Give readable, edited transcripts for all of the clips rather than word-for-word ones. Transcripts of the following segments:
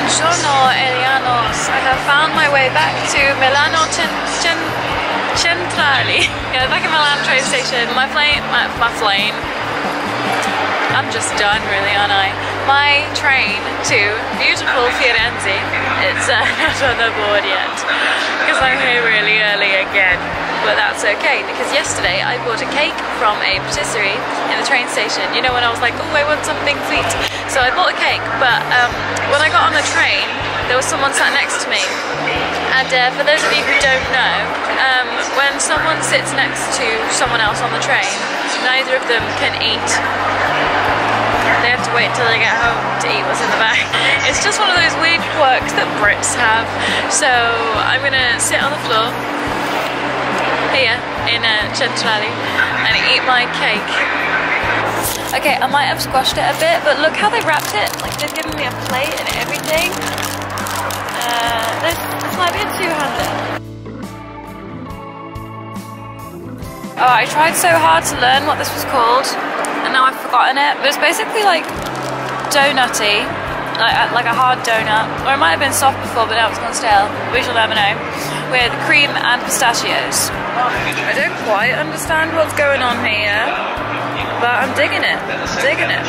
Buongiorno Elianos, I have found my way back to Milano Centrale. Yeah, back in Milan train station. My plane. I'm just done really, aren't I? My train to beautiful Fierenzi. It's not on the board yet because I'm here really early again. But that's okay because yesterday I bought a cake from a patisserie in the train station. You know, when I was like, oh, I want something sweet. So I bought a cake, but when I got on the train, there was someone sat next to me. And for those of you who don't know, when someone sits next to someone else on the train, neither of them can eat. They have to wait until they get home to eat what's in the bag. It's just one of those weird quirks that Brits have. So I'm gonna sit on the floor here in Centrale and eat my cake. Okay, I might have squashed it a bit, but look how they wrapped it. Like, they've given me a plate and everything. This might be a two-hander. Oh, I tried so hard to learn what this was called, and now I've forgotten it. But it's basically like donutty, like a hard donut, or it might have been soft before, but now it's gone stale. We shall never know. With cream and pistachios. I don't quite understand what's going on here, but I'm digging it. Digging it.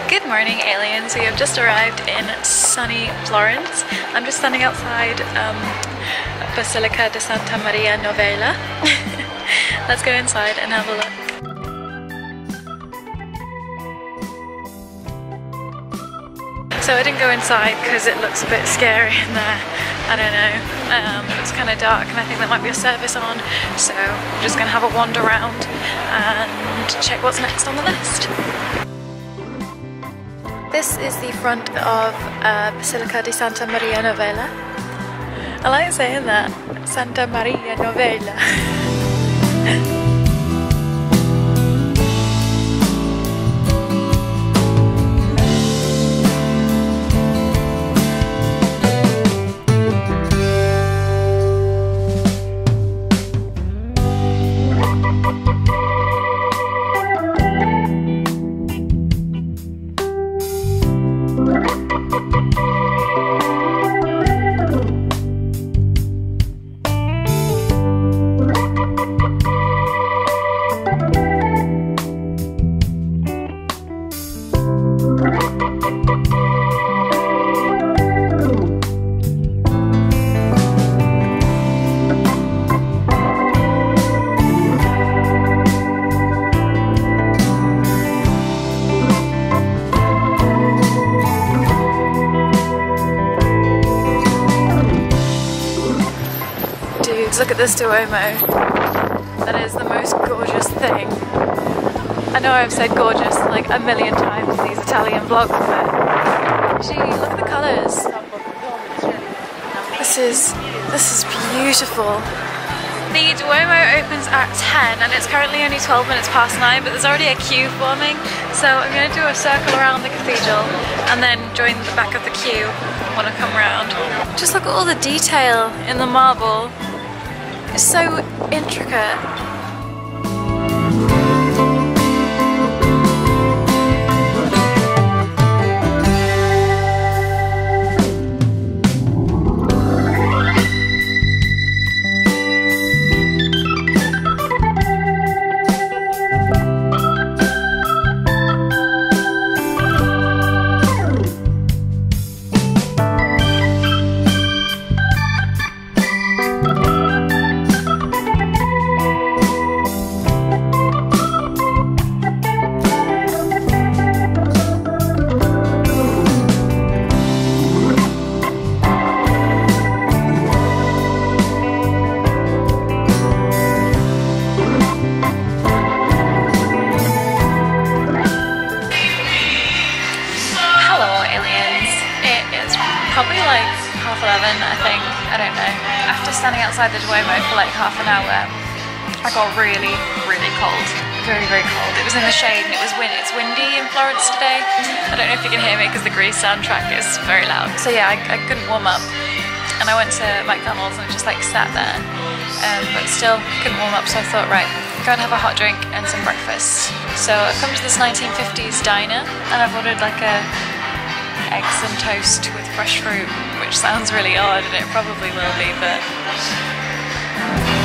Good morning, aliens. We have just arrived in sunny Florence. I'm just standing outside Basilica di Santa Maria Novella. Let's go inside and have a look. So I didn't go inside because it looks a bit scary in there. I don't know. It's kind of dark and I think there might be a service on. So I'm just going to have a wander around and check what's next on the list. This is the front of Basilica di Santa Maria Novella. I like saying that, Santa Maria Novella. Look at this Duomo. That is the most gorgeous thing. I know I've said gorgeous like a million times in these Italian vlogs, but gee, look at the colours. This is beautiful. The Duomo opens at 10 and it's currently only 12 minutes past 9, but there's already a queue forming. So I'm going to do a circle around the cathedral and then join the back of the queue when I come round. Just look at all the detail in the marble. It's so intricate. Probably like 11:30, I think. I don't know. After standing outside the Duomo for like half an hour, I got really, really cold. very, very cold. It was in the shade and it's windy in Florence today. I don't know if you can hear me because the Graze soundtrack is very loud. So yeah, I couldn't warm up. And I went to McDonald's and just like sat there, but still couldn't warm up. So I thought, right, go and have a hot drink and some breakfast. So I've come to this 1950s diner and I've ordered like a eggs and toast with fresh fruit, which sounds really odd and it probably will be, but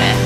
yeah.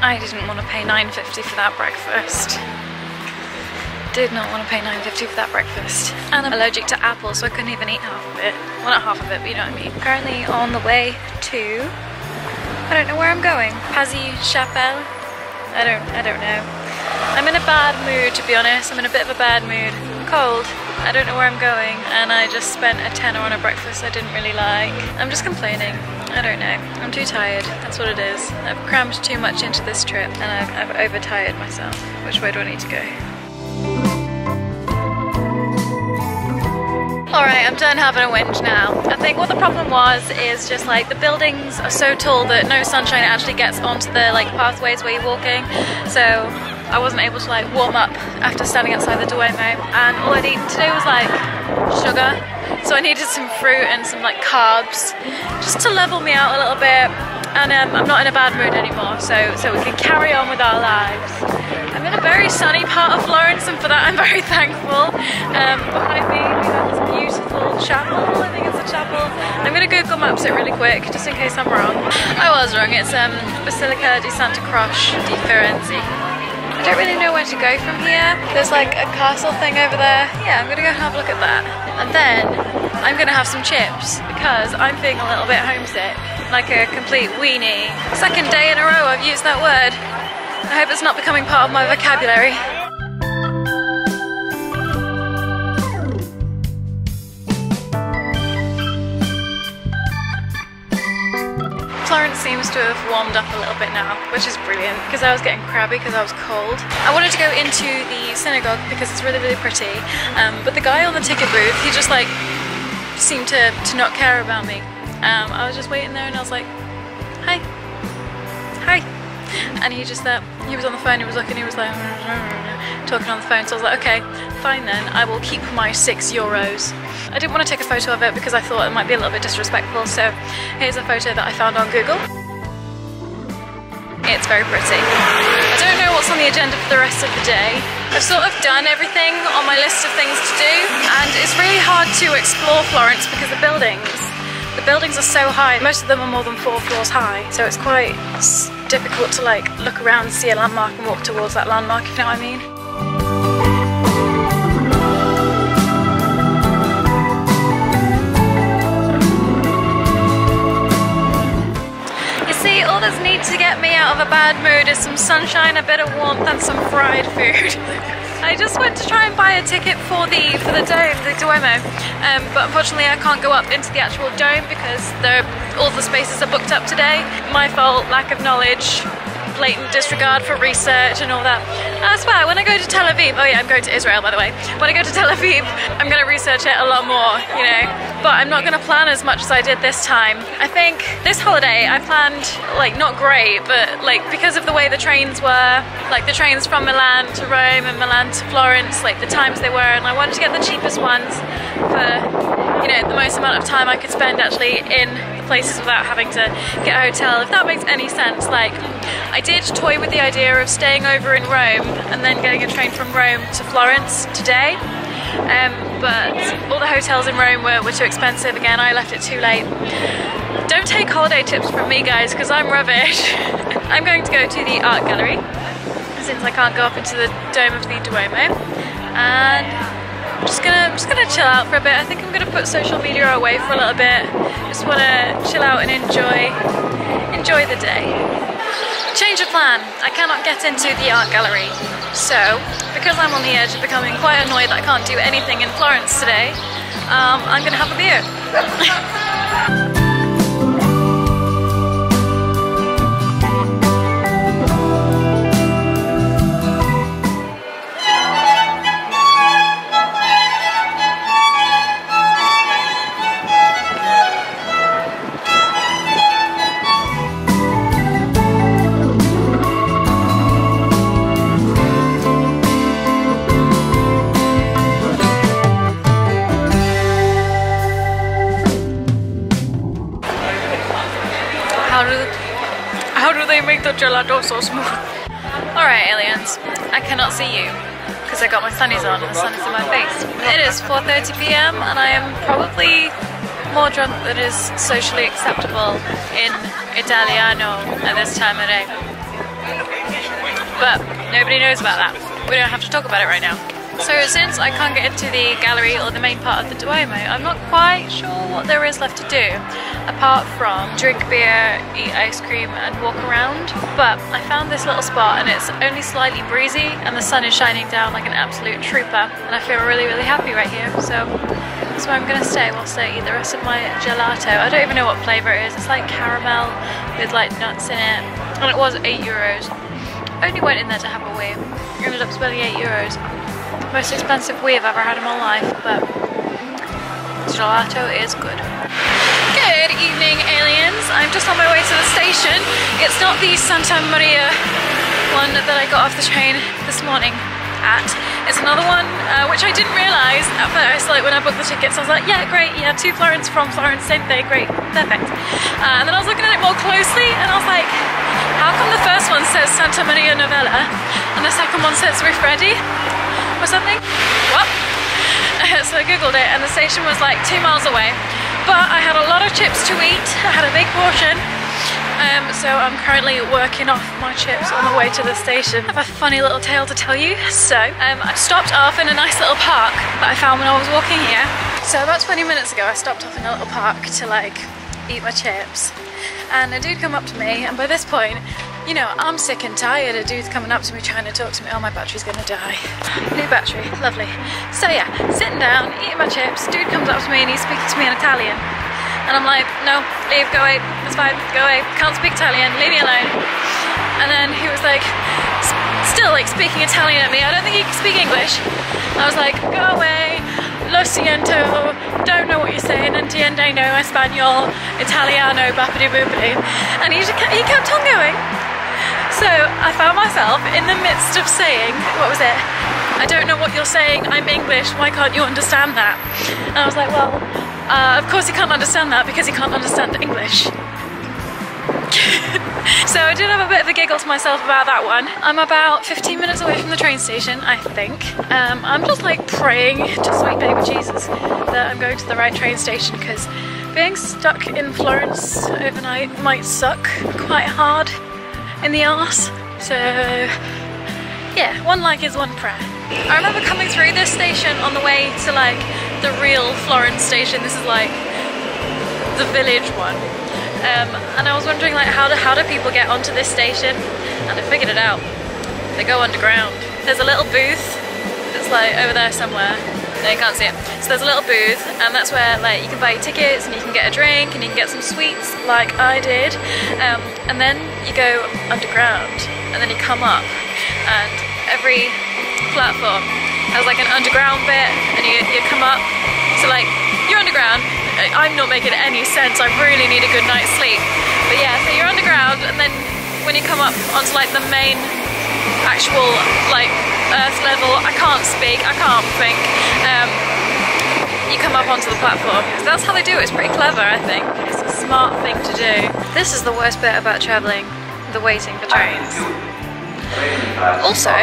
I didn't want to pay $9.50 for that breakfast. Did not want to pay $9.50 for that breakfast. And I'm allergic to apples, so I couldn't even eat half of it. Well, not half of it, but you know what I mean. Currently on the way to, I don't know where I'm going. Pazzi Chapelle? I don't know. I'm in a bad mood, to be honest. I'm in a bit of a bad mood. I'm cold. I don't know where I'm going, and I just spent a tenner on a breakfast I didn't really like. I'm just complaining. I don't know. I'm too tired. That's what it is. I've crammed too much into this trip, and I've overtired myself. Which way do I need to go? Alright, I'm done having a whinge now. I think what the problem was is just like the buildings are so tall that no sunshine actually gets onto the like pathways where you're walking. So I wasn't able to like warm up after standing outside the Duomo, and all I'd eaten today was like sugar. So I needed some fruit and some like carbs just to level me out a little bit. And I'm not in a bad mood anymore, so we can carry on with our lives. I'm in a very sunny part of Florence, and for that I'm very thankful. Behind me we have this beautiful chapel. I think it's a chapel. I'm going to Google Maps it really quick, just in case I'm wrong. I was wrong. It's Basilica di Santa Croce di Fierenzi. I don't really know where to go from here. There's like a castle thing over there. Yeah, I'm going to go and have a look at that. And then I'm going to have some chips because I'm feeling a little bit homesick. Like a complete weenie. Second day in a row I've used that word. I hope it's not becoming part of my vocabulary. Florence seems to have warmed up a little bit now, which is brilliant because I was getting crabby because I was cold. I wanted to go into the synagogue because it's really, really pretty, but the guy on the ticket booth, he just like seemed to not care about me. I was just waiting there and I was like, hi, hi. And he was on the phone, he was looking, he was like, talking on the phone, so I was like, okay, fine then, I will keep my €6. I didn't want to take a photo of it because I thought it might be a little bit disrespectful, so here's a photo that I found on Google. It's very pretty. I don't know what's on the agenda for the rest of the day. I've sort of done everything on my list of things to do, and it's really hard to explore Florence because the buildings are so high. Most of them are more than 4 floors high, so it's quite difficult to like look around, see a landmark and walk towards that landmark, if you know what I mean. You see, all that's needed to get me out of a bad mood is some sunshine, a bit of warmth and some fried food. I just went to try and buy a ticket for the dome, the Duomo, but unfortunately I can't go up into the actual dome because all the spaces are booked up today. My fault, lack of knowledge, blatant disregard for research and all that. I swear, when I go to Tel Aviv, oh yeah, I'm going to Israel by the way, when I go to Tel Aviv, I'm going to research it a lot more, you know, but I'm not going to plan as much as I did this time. I think this holiday I planned, like, not great, but like because of the way the trains were, like the trains from Milan to Rome and Milan to Florence, like the times they were, and I wanted to get the cheapest ones for, you know, the most amount of time I could spend actually in the places without having to get a hotel, if that makes any sense. Like, I did toy with the idea of staying over in Rome and then getting a train from Rome to Florence today, but all the hotels in Rome were too expensive. Again, I left it too late. Don't take holiday tips from me, guys, because I'm rubbish. I'm going to go to the art gallery since I can't go up into the dome of the Duomo, and I'm just gonna chill out for a bit. I think I'm gonna put social media away for a little bit. Just wanna chill out and enjoy the day. Change of plan. I cannot get into the art gallery, so because I'm on the edge of becoming quite annoyed that I can't do anything in Florence today, I'm gonna have a beer. make the gelato so smooth. Alright aliens, I cannot see you because I got my sunnies on and the sun is in my face. It is 4:30 p.m. and I am probably more drunk than is socially acceptable in Italiano at this time of day. But nobody knows about that. We don't have to talk about it right now. So since I can't get into the gallery or the main part of the Duomo, I'm not quite sure what there is left to do apart from drink beer, eat ice cream and walk around. But I found this little spot and it's only slightly breezy and the sun is shining down like an absolute trooper and I feel really happy right here. So that's where I'm gonna stay whilst I eat the rest of my gelato. I don't even know what flavour it is. It's like caramel with like nuts in it and it was €8. Only went in there to have a wee. Ended up spending €8. Most expensive wee I've ever had in my life, but gelato is good. Good evening aliens, I'm just on my way to the station. It's not the Santa Maria one that I got off the train this morning at. It's another one which I didn't realise at first, like when I booked the tickets I was like yeah great, yeah, to Florence, from Florence, same thing, great, perfect. And then I was looking at it more closely and I was like, how come the first one says Santa Maria Novella and the second one says Rifredi or something? What? So I googled it and the station was like 2 miles away, but I had a lot of chips to eat. I had a big portion, so I'm currently working off my chips on the way to the station. I have a funny little tale to tell you. So I stopped off in a nice little park that I found when I was walking here. So about 20 minutes ago I stopped off in a little park to like eat my chips and a dude come up to me, and by this point, you know, I'm sick and tired of dudes coming up to me trying to talk to me. Oh, my battery's gonna die. New battery, lovely. So yeah, sitting down, eating my chips, dude comes up to me and he's speaking to me in Italian. And I'm like, no, leave, go away, it's fine, go away, can't speak Italian, leave me alone. And then he was like, still like speaking Italian at me, I don't think he can speak English. I was like, go away, lo siento, don't know what you're saying, entiende no español, italiano, bappity boopity. And he kept on going. So I found myself in the midst of saying, what was it? I don't know what you're saying, I'm English, why can't you understand that? And I was like, well, of course he can't understand that because he can't understand English. So I did have a bit of a giggle to myself about that one. I'm about 15 minutes away from the train station, I think. I'm just like praying to sweet baby Jesus that I'm going to the right train station because being stuck in Florence overnight might suck quite hard in the arse. So yeah, one like is one prayer. I remember coming through this station on the way to like the real Florence station. This is like the village one. And I was wondering like how do people get onto this station, and I figured it out. They go underground. There's a little booth that's like over there somewhere. No, you can't see it. So there's a little booth and that's where like you can buy your tickets and you can get a drink and you can get some sweets like I did. And then you go underground and then you come up, and every platform has like an underground bit and you come up. So like you're underground. I'm not making any sense, I really need a good night's sleep. But yeah, so you're underground and then when you come up onto like the main actual like earth level, I can't speak, I can't think, you come up onto the platform. So that's how they do it, it's pretty clever I think. It's a smart thing to do. This is the worst bit about travelling, the waiting for trains. Also,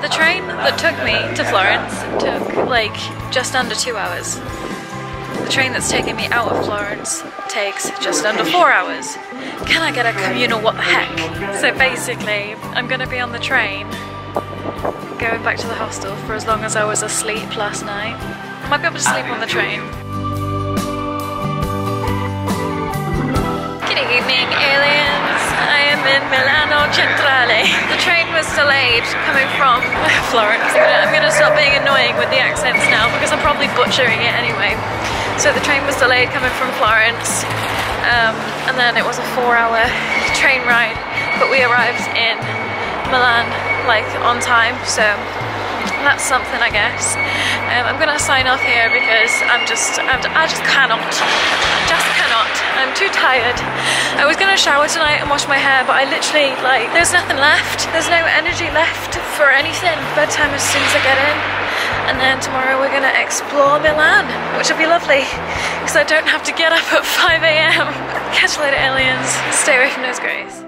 the train that took me to Florence took like just under 2 hours. The train that's taking me out of Florence takes just under 4 hours. Can I get a communal what the heck? So basically, I'm gonna be on the train going back to the hostel for as long as I was asleep last night. I might be able to sleep on the train. Good evening, aliens. I am in Milano Centrale. The train was delayed coming from Florence. I'm gonna stop being annoying with the accents now because I'm probably butchering it anyway. So the train was delayed coming from Florence, and then it was a 4-hour train ride, but we arrived in Milan like on time, so that's something I guess. I'm gonna sign off here because I just cannot. I'm too tired. I was gonna shower tonight and wash my hair, but I literally like there's nothing left. There's no energy left for anything. Bedtime as soon as I get in. And then tomorrow we're gonna explore Milan, which will be lovely because I don't have to get up at 5 AM. Catch you later, aliens. Stay away from those grays.